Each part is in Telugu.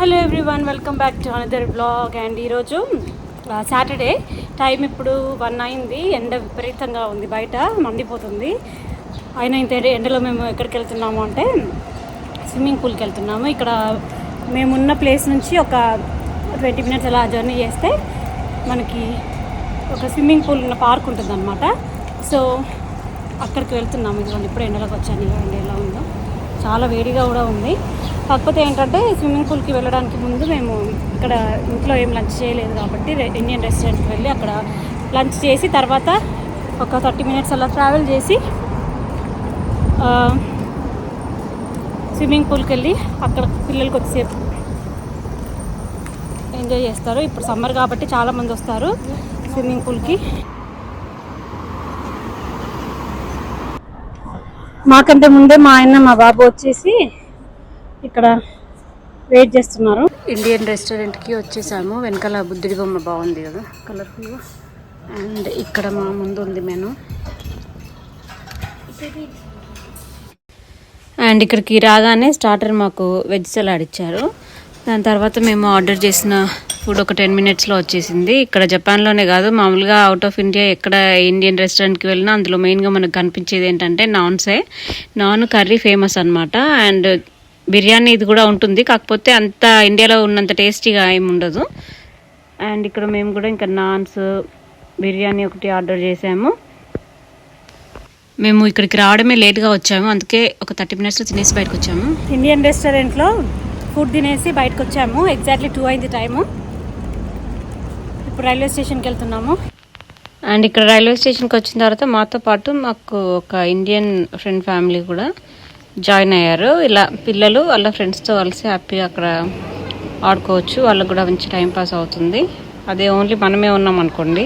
Hello everyone, welcome back to another blog. And ఈరోజు సాటర్డే, టైం ఇప్పుడు 1 అయింది. ఎండ విపరీతంగా ఉంది, బయట మండిపోతుంది. అయినా ఇంత ఎండలో మేము ఎక్కడికి వెళ్తున్నాము అంటే స్విమ్మింగ్ పూల్కి వెళ్తున్నాము. ఇక్కడ మేమున్న ప్లేస్ నుంచి ఒక 20 మినిట్స్ అలా జర్నీ చేస్తే మనకి ఒక స్విమ్మింగ్ పూల్ ఉన్న పార్క్ ఉంటుంది అనమాట. సో అక్కడికి వెళ్తున్నాము. ఇదిగోండి ఇప్పుడు ఎండలోకి వచ్చాను. ఎండ ఎలా ఉందో, చాలా వేడిగా కూడా ఉంది. కాకపోతే ఏంటంటే స్విమ్మింగ్ పూల్కి వెళ్ళడానికి ముందు మేము ఇక్కడ ఇంట్లో ఏం లంచ్ చేయలేదు కాబట్టి ఇండియన్ రెస్టారెంట్కి వెళ్ళి అక్కడ లంచ్ చేసి తర్వాత ఒక 30 మినిట్స్ అలా ట్రావెల్ చేసి స్విమ్మింగ్ పూల్కి వెళ్ళి అక్కడ పిల్లలకి వచ్చేసేపు ఎంజాయ్ చేస్తారు. ఇప్పుడు సమ్మర్ కాబట్టి చాలామంది వస్తారు స్విమ్మింగ్ పూల్కి. మాకంటే ముందే మా ఆయన మా బాబు వచ్చేసి ఇక్కడ వెయిట్ చేస్తున్నారు. ఇండియన్ రెస్టారెంట్కి వచ్చేసాము. వెనకాల బుద్ధుడి బొమ్మ బాగుంది కదా, కలర్ఫుల్గా. అండ్ ఇక్కడ మా ముందు ఉంది మెను. అండ్ ఇక్కడికి రాగానే స్టార్టర్ మాకు వెజ్ సలాడ్ ఇచ్చారు. దాని తర్వాత మేము ఆర్డర్ చేసిన ఫుడ్ ఒక 10 మినిట్స్లో వచ్చేసింది. ఇక్కడ జపాన్లోనే కాదు, మామూలుగా అవుట్ ఆఫ్ ఇండియా ఎక్కడ ఇండియన్ రెస్టారెంట్కి వెళ్ళినా అందులో మెయిన్గా మనకు కనిపించేది ఏంటంటే నాన్ కర్రీ ఫేమస్ అనమాట. అండ్ బిర్యానీ ఇది కూడా ఉంటుంది, కాకపోతే అంత ఇండియాలో ఉన్నంత టేస్టీగా ఏమి ఉండదు. అండ్ ఇక్కడ మేము కూడా ఇంకా నాన్స్, బిర్యానీ ఒకటి ఆర్డర్ చేసాము. మేము ఇక్కడికి రావడమే లేట్గా వచ్చాము, అందుకే ఒక 30 మినిట్స్లో తినేసి బయటకు వచ్చాము. ఇండియన్ రెస్టారెంట్లో ఫుడ్ తినేసి బయటకు వచ్చాము. ఎగ్జాక్ట్లీ 2 అయింది టైము. ఇప్పుడు రైల్వే స్టేషన్కి వెళ్తున్నాము. అండ్ ఇక్కడ రైల్వే స్టేషన్కి వచ్చిన తర్వాత మాతో పాటు మాకు ఒక ఇండియన్ ఫ్రెండ్ ఫ్యామిలీ కూడా జాయిన్ అయ్యారు. ఇలా పిల్లలు వాళ్ళ ఫ్రెండ్స్తో కలిసి హ్యాపీగా అక్కడ ఆడుకోవచ్చు. వాళ్ళకు కూడా మంచి టైం పాస్ అవుతుంది. అదే ఓన్లీ మనమే ఉన్నాం అనుకోండి,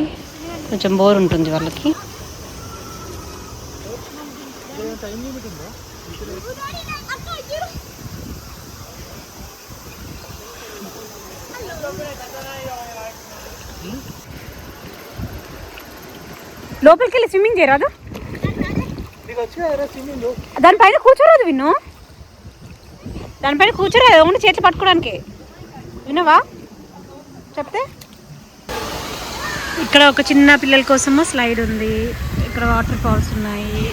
కొంచెం బోర్ ఉంటుంది వాళ్ళకి. లోపలికి వెళ్ళి స్విమ్మింగ్ చేయరాదు, దానిపైన కూర్చోరాదు. దానిపైన కూర్చోరాదు, ఓన్లీ చేతులు పట్టుకోవడానికి. విన్నావా చెప్తే? ఇక్కడ ఒక చిన్న పిల్లల కోసము స్లైడ్ ఉంది, ఇక్కడ వాటర్ ఫాల్స్ ఉన్నాయి.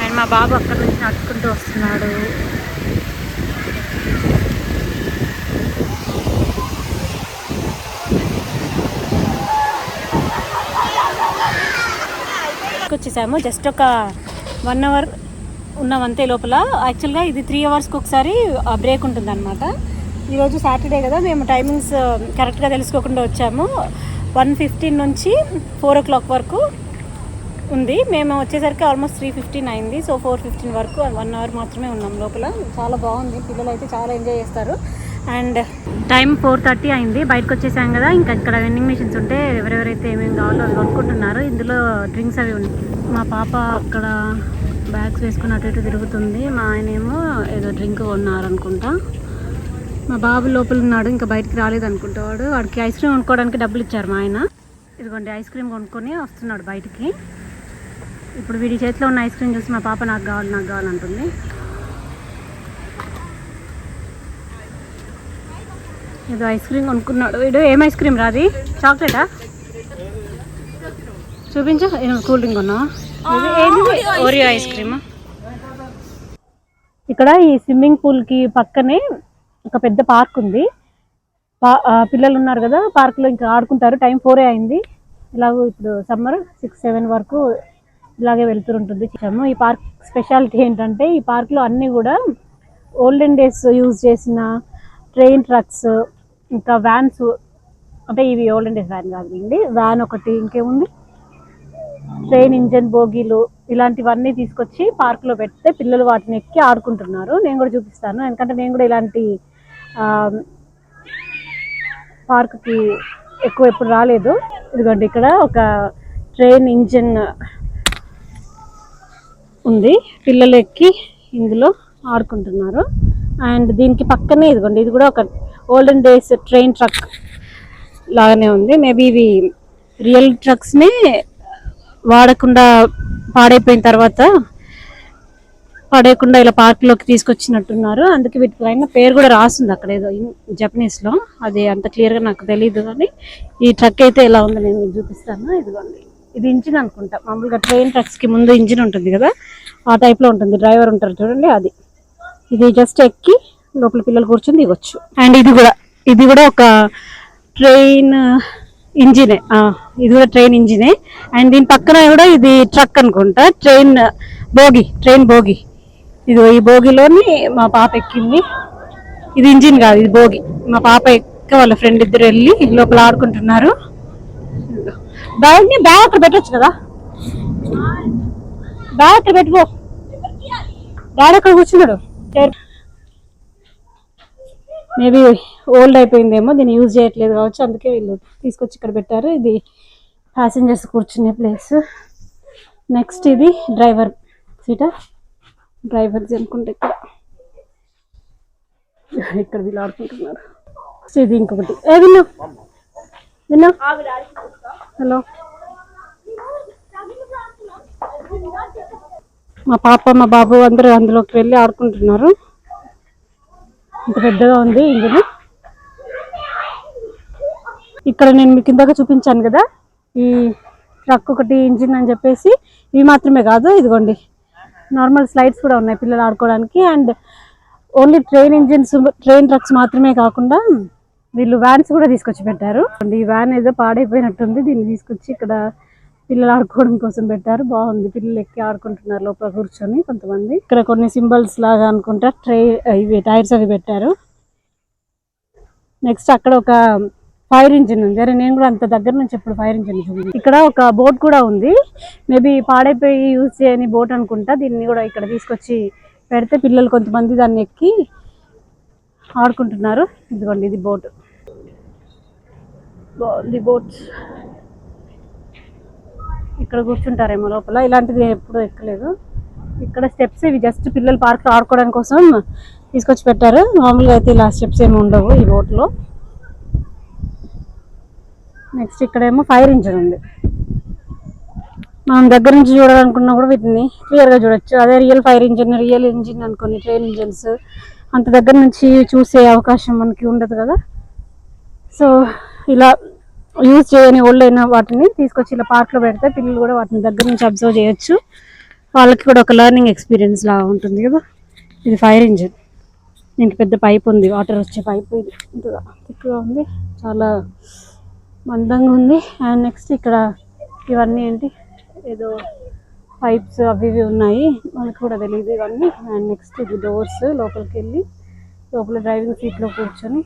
అండ్ మా బాబు అక్కడ నుంచి నడుచుకుంటూ వస్తున్నాడు. వచ్చేసాము. జస్ట్ ఒక 1 అవర్ ఉన్నామంతే లోపల. యాక్చువల్గా ఇది 3 అవర్స్కి ఒకసారి బ్రేక్ ఉంటుంది అనమాట. ఈరోజు సాటర్డే కదా, మేము టైమింగ్స్ కరెక్ట్గా తెలుసుకోకుండా వచ్చాము. 1:15 నుంచి 4 o'clock వరకు ఉంది. మేము వచ్చేసరికి ఆల్మోస్ట్ 3:15 అయింది. సో 4:15 వరకు 1 అవర్ మాత్రమే ఉన్నాం లోపల. చాలా బాగుంది, పిల్లలు అయితే చాలా ఎంజాయ్ చేస్తారు. అండ్ టైం 4:30 అయింది. బయటకు వచ్చేసాం కదా, ఇంకా ఇక్కడ వెండింగ్ మిషన్స్ ఉంటే ఎవరెవరైతే ఏమేమి కావాలో అవి కొనుక్కుంటున్నారు. ఇందులో డ్రింక్స్ అవి ఉన్నాయి. మా పాప అక్కడ బ్యాగ్స్ వేసుకుని అటు ఇటు తిరుగుతుంది. మా ఆయన ఏమో ఏదో డ్రింక్ కొన్నారనుకుంటా. మా బాబు లోపల ఉన్నాడు, ఇంకా బయటికి రాలేదు అనుకుంటా. వాడికి ఐస్ క్రీమ్ కొనుక్కోవడానికి డబ్బులు ఇచ్చారు మా ఆయన. ఇదిగోండి ఐస్ క్రీమ్ కొనుక్కొని వస్తున్నాడు బయటికి. ఇప్పుడు వీడి చేతిలో ఉన్న ఐస్ క్రీమ్ చూసి మా పాప నాకు కావాలంటుంది. ఏదో ఐస్ క్రీమ్ కొనుక్కున్నాడు వీడు. ఏం ఐస్ క్రీమ్ రాది? చాక్లెటా? చూపించు. కూల్ డ్రింక్ కొన్నావా? Oreo ice cream. ఇక్కడ ఈ స్విమ్మింగ్ పూల్కి పక్కనే ఒక పెద్ద పార్క్ ఉంది. పిల్లలు ఉన్నారు కదా, పార్క్లో ఇంకా ఆడుకుంటారు. టైం 4 అయింది. ఇలాగో ఇప్పుడు సమ్మర్ 6-7 వరకు ఇలాగే వెళ్తుంటుంది. ఈ పార్క్ స్పెషాలిటీ ఏంటంటే, ఈ పార్క్లో అన్నీ కూడా ఓల్డెన్ డేస్ యూజ్ చేసిన ట్రైన్ ట్రక్స్, ఇంకా వ్యాన్స్, అంటే ఇవి ఓల్డెన్ డేస్ వ్యాన్ కాదండి, వ్యాన్ ఒకటి, ఇంకేముంది ట్రైన్ ఇంజన్ బోగీలు, ఇలాంటివన్నీ తీసుకొచ్చి పార్క్లో పెడితే పిల్లలు వాటిని ఎక్కి ఆడుకుంటున్నారు. నేను కూడా చూపిస్తాను, ఎందుకంటే నేను కూడా ఇలాంటి పార్క్కి ఎప్పుడు రాలేదు. ఇదిగోండి ఇక్కడ ఒక ట్రైన్ ఇంజన్ ఉంది, పిల్లలు ఎక్కి ఇందులో ఆడుకుంటున్నారు. అండ్ దీనికి పక్కనే ఇదిగోండి, ఇది కూడా ఒక ఓల్డెన్ డేస్ ట్రైన్ ట్రక్ లాగానే ఉంది. మేబీ ఇవి రియల్ ట్రక్స్నే వాడకుండా పాడైపోయిన తర్వాత పడేయకుండా ఇలా పార్క్లోకి తీసుకొచ్చినట్టున్నారు. అందుకే వీటిపైన పేరు కూడా రాస్తుంది అక్కడ ఏదో జపనీస్లో. అది అంత క్లియర్గా నాకు తెలియదు. కానీ ఈ ట్రక్ అయితే ఎలా ఉందో నేను మీకు చూపిస్తాను. ఇదిగోండి, ఇది ఇంజిన్ అనుకుంటా. మామూలుగా ట్రైన్ ట్రక్స్కి ముందు ఇంజిన్ ఉంటుంది కదా, ఆ టైప్లో ఉంటుంది. డ్రైవర్ ఉంటారు చూడండి, అది. ఇది జస్ట్ ఎక్కి లోపల పిల్లలు కూర్చొని దిగొచ్చు. అండ్ ఇది కూడా ఒక ట్రైన్ ఇంజినే. ఇది కూడా ట్రైన్ ఇంజినే. అండ్ దీని పక్కన కూడా ఇది ట్రక్ అనుకుంటా, ట్రైన్ బోగి. ఇది ఈ బోగిలోని మా పాప ఎక్కింది. ఇది ఇంజిన్ కాదు, ఇది బోగి. మా పాప ఎక్క వాళ్ళ ఫ్రెండ్ ఇద్దరు వెళ్ళి లోపల ఆడుకుంటున్నారు. బ్యాగ్ అక్కడ పెట్టచ్చు కదా, బ్యాగ్ అక్కడ పెట్టుకో. డాడీ అక్కడ కూర్చున్నాడు. మేబీ ఓల్డ్ అయిపోయిందేమో, దీన్ని యూజ్ చేయట్లేదు కావచ్చు, అందుకే వీళ్ళు తీసుకొచ్చి ఇక్కడ పెట్టారు. ఇది ప్యాసింజర్స్ కూర్చునే ప్లేస్. నెక్స్ట్ ఇది డ్రైవర్ సీటా, డ్రైవర్స్ అనుకుంటే ఇక్కడ వీళ్ళు ఆడుకుంటున్నారు. ఇది ఇంకొకటి. విన్నా హలో, మా పాప మా బాబు అందరూ అందులోకి వెళ్ళి ఆడుకుంటున్నారు. ఇంత పెద్దగా ఉంది ఇంజిన్. ఇక్కడ నేను మీకు ఇందాక చూపించాను కదా, ఈ ట్రక్ ఒకటి ఇంజిన్ అని చెప్పేసి. ఇవి మాత్రమే కాదు, ఇదిగోండి నార్మల్ స్లైడ్స్ కూడా ఉన్నాయి పిల్లలు ఆడుకోవడానికి. అండ్ ఓన్లీ ట్రైన్ ట్రక్స్ మాత్రమే కాకుండా వీళ్ళు వ్యాన్స్ కూడా తీసుకొచ్చి పెట్టారు. ఈ వ్యాన్ ఏదో పాడైపోయినట్టుంది, దీన్ని తీసుకొచ్చి ఇక్కడ పిల్లలు ఆడుకోవడం కోసం పెట్టారు. బాగుంది, పిల్లలు ఎక్కి ఆడుకుంటున్నారు లోపల కూర్చొని కొంతమంది. ఇక్కడ కొన్ని సింబల్స్ లాగా అనుకుంటా ఇవి టైర్స్ అవి పెట్టారు. నెక్స్ట్ అక్కడ ఒక ఫైర్ ఇంజిన్ ఉంది. అరే నేను కూడా అంత దగ్గర నుంచి ఎప్పుడు ఫైర్ ఇంజిన్ ఉంది. ఇక్కడ ఒక బోట్ కూడా ఉంది, మేబీ పాడైపోయి యూజ్ చేయని బోట్ అనుకుంటా. దీన్ని కూడా ఇక్కడ తీసుకొచ్చి పెడితే పిల్లలు కొంతమంది దాన్ని ఎక్కి ఆడుకుంటున్నారు. ఇదిగోండి, ఇది బోట్. బోట్ ఇక్కడ కూర్చుంటారేమో లోపల. ఇలాంటిది నేను ఎప్పుడూ ఎక్కలేదు. ఇక్కడ స్టెప్స్ ఇవి జస్ట్ పిల్లలు పార్క్లో ఆడుకోవడం కోసం తీసుకొచ్చి పెట్టారు. మామూలుగా అయితే ఇలా స్టెప్స్ ఏమి ఉండవు ఈ బోట్లో. నెక్స్ట్ ఇక్కడేమో ఫైర్ ఇంజిన్ ఉంది. మనం దగ్గర నుంచి చూడాలనుకున్నా కూడా వీటిని క్లియర్గా చూడొచ్చు. అదే రియల్ ఇంజిన్ అనుకోని ట్రైన్ ఇంజిన్స్ అంత దగ్గర నుంచి చూసే అవకాశం మనకి ఉండదు కదా. సో ఇలా యూజ్ చేయని ఓల్డ్ అయిన వాటిని తీసుకొచ్చి ఇలా పార్క్లో పెడితే పిల్లలు కూడా వాటిని దగ్గర నుంచి అబ్జర్వ్ చేయొచ్చు. వాళ్ళకి కూడా ఒక లెర్నింగ్ ఎక్స్పీరియన్స్ లాగా ఉంటుంది కదా. ఇది ఫైర్ ఇంజిన్. దీనికి పెద్ద పైప్ ఉంది, వాటర్ వచ్చే పైప్. ఇది ఇంతగా థిక్గా ఉంది, చాలా మందంగా ఉంది. అండ్ నెక్స్ట్ ఇక్కడ ఇవన్నీ ఏంటి, ఏదో పైప్స్ అవి ఇవి ఉన్నాయి, మనకు కూడా తెలియదు ఇవన్నీ. అండ్ నెక్స్ట్ ఇది డోర్స్. లోపలికి వెళ్ళి లోపల డ్రైవింగ్ సీట్లో కూర్చొని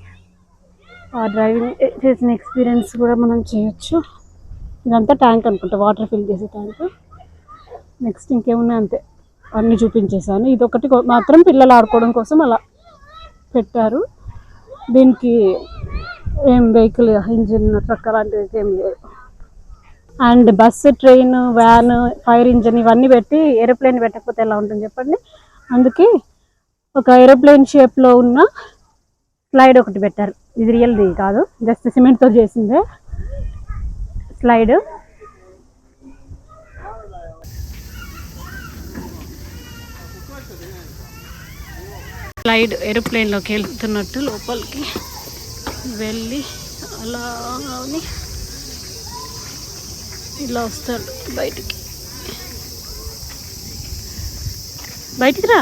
ఆ డ్రైవింగ్ చేసిన ఎక్స్పీరియన్స్ కూడా మనం చేయొచ్చు. ఇదంతా ట్యాంక్ అనుకుంటా, వాటర్ ఫిల్ చేసే ట్యాంక్. నెక్స్ట్ ఇంకేమున్నాయి అంతే, అన్నీ చూపించేసాను. ఇదొకటి మాత్రం పిల్లలు ఆడుకోవడం కోసం అలా పెట్టారు. దీనికి ఏం వెహికల్ ఇంజిన్ ట్రక్ అలాంటిది ఏం లేదు. And bus, train, van, fire engine ఇవన్నీ పెట్టి ఏరోప్లేన్ పెట్టకపోతే ఎలా ఉంటుంది చెప్పండి. అందుకే ఒక ఏరోప్లేన్ షేప్లో ఉన్న స్లైడ్ ఒకటి పెట్టారు. ఇది రియల్ది కాదు, జస్ట్ సిమెంట్తో చేసిందే స్లైడ్. ఏరోప్లేన్లోకి వెళ్తున్నట్టు లోపలికి వెళ్ళి అలా ఇలా వస్తాడు బయటికి రా.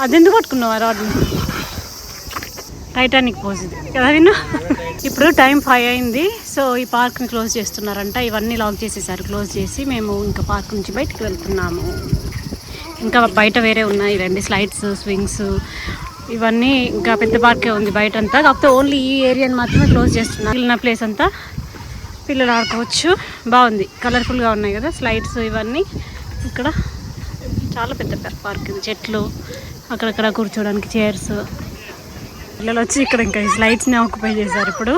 అదెందుకు పట్టుకున్నావు ఆ రాడ్ని? టైటానిక్ పోజ్ ఇది కదా విన్నా. ఇప్పుడు టైం 5 అయింది. సో ఈ పార్క్ని క్లోజ్ చేస్తున్నారంట. ఇవన్నీ లాక్ చేసేసారు, క్లోజ్ చేసి మేము ఇంకా పార్క్ నుంచి బయటకు వెళ్తున్నాము. ఇంకా బయట వేరే ఉన్నాయి రండి, స్లైడ్స్, స్వింగ్స్ ఇవన్నీ. ఇంకా పెద్ద పార్కే ఉంది బయట అంతా, కాకపోతే ఓన్లీ ఈ ఏరియాని మాత్రమే క్లోజ్ చేస్తున్నారు. మిగిలిన ప్లేస్ అంతా పిల్లలు ఆడుకోవచ్చు. బాగుంది, కలర్ఫుల్గా ఉన్నాయి కదా స్లైడ్స్ ఇవన్నీ. ఇక్కడ చాలా పెద్ద పార్క్ ఇది, చెట్లు, అక్కడక్కడ కూర్చోడానికి చైర్స్. పిల్లలు వచ్చి ఇక్కడ ఇంకా ఈ స్లైడ్స్ని ఆక్యుపై చేశారు ఇప్పుడు.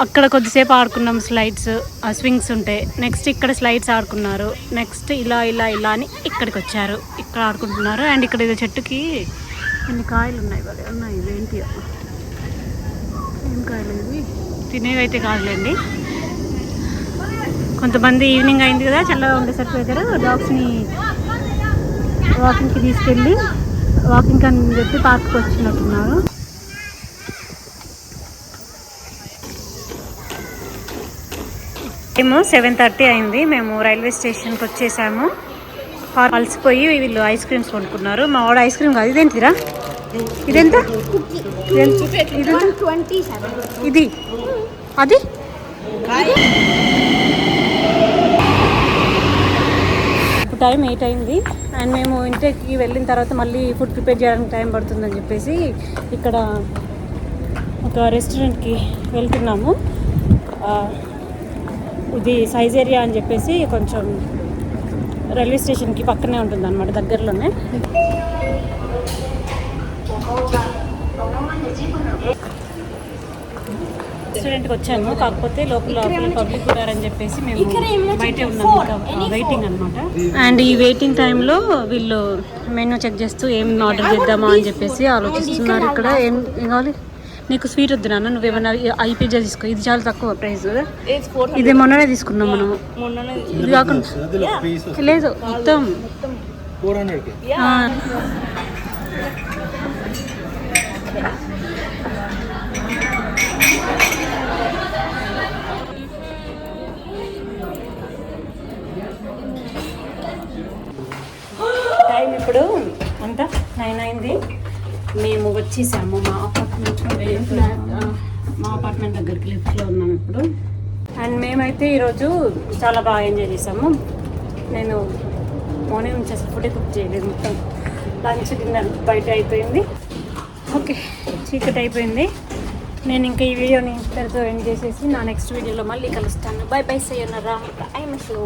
అక్కడ కొద్దిసేపు ఆడుకున్నాం స్లైడ్స్, స్వింగ్స్ ఉంటాయి. నెక్స్ట్ ఇక్కడ స్లైడ్స్ ఆడుకున్నారు. నెక్స్ట్ ఇలా అని ఇక్కడికి వచ్చారు, ఇక్కడ ఆడుకుంటున్నారు. అండ్ ఇక్కడ ఏదో చెట్టుకి కొన్ని కాయలు ఉన్నాయి, భలే ఉన్నాయి. ఇవేంటి ఏం కాలేదు, తినేవి అయితే కాదులేండి. కొంతమంది ఈవినింగ్ అయింది కదా, చల్లగా ఉండేసరికి వెదర్, డాగ్స్ని వాకింగ్కి తీసుకెళ్ళి వాకింగ్ అని చెప్పి పార్క్కి వచ్చినట్టున్నారు. మేము 7:30 అయింది. మేము రైల్వే స్టేషన్కి వచ్చేసాము. అలసిపోయి వీళ్ళు ఐస్ క్రీమ్స్ కొనుక్కున్నారు. మా వాడు ఐస్ క్రీమ్ కాదు, ఇదేంటిరా, ఇదెంత, ఇది అది టైం 8 అయింది. అండ్ మేము ఇంటికి వెళ్ళిన తర్వాత మళ్ళీ ఫుడ్ ప్రిపేర్ చేయడానికి టైం పడుతుందని చెప్పేసి ఇక్కడ ఒక రెస్టారెంట్కి వెళ్తున్నాము. ఇది సైజేరియా అని చెప్పేసి కొంచెం రైల్వే స్టేషన్కి పక్కనే ఉంటుంది అన్నమాట, దగ్గరలోనే. రెస్టారెంట్కి వచ్చాను, కాకపోతే లోపల పబ్లిక్ ఉన్నారని చెప్పేసి మేము బయటే ఉన్నాము, ఇంకా వెయిటింగ్ అనమాట. అండ్ ఈ వెయిటింగ్ టైంలో వీళ్ళు మెనూ చెక్ చేస్తూ ఏం ఆర్డర్ చేద్దామా అని చెప్పేసి ఆలోచిస్తున్నారు. ఇక్కడ ఏం కావాలి నీకు? స్వీట్ వద్దు నాన్న, నువ్వేమన్నా ఐ పిజ్జా తీసుకో, ఇది చాలా తక్కువ ప్రైస్. ఇది మొన్ననే తీసుకున్నాం మనము, ఇది కాకుండా లేదు మొత్తం. టైం ఇప్పుడు అంతా 9 అయింది. మేము వచ్చేసాము మా అపార్ట్మెంట్ దగ్గరికి, లిఫ్ట్లో ఉన్నాము ఇప్పుడు. అండ్ మేమైతే ఈరోజు చాలా బాగా ఎంజాయ్ చేసాము. నేను మార్నింగ్ నుంచి అసలు ఫుడ్ కుక్ చేయలేదు, మొత్తం లంచ్ డిన్నర్ బయట అయిపోయింది. ఓకే, చీకటి అయిపోయింది. నేను ఇంకా ఈ వీడియోని ఇంతటితో ఎండ్ చేసేసి నా నెక్స్ట్ వీడియోలో మళ్ళీ కలుస్తాను. బై బై, సయ్యన్నారా. ఐఎమ్ షో.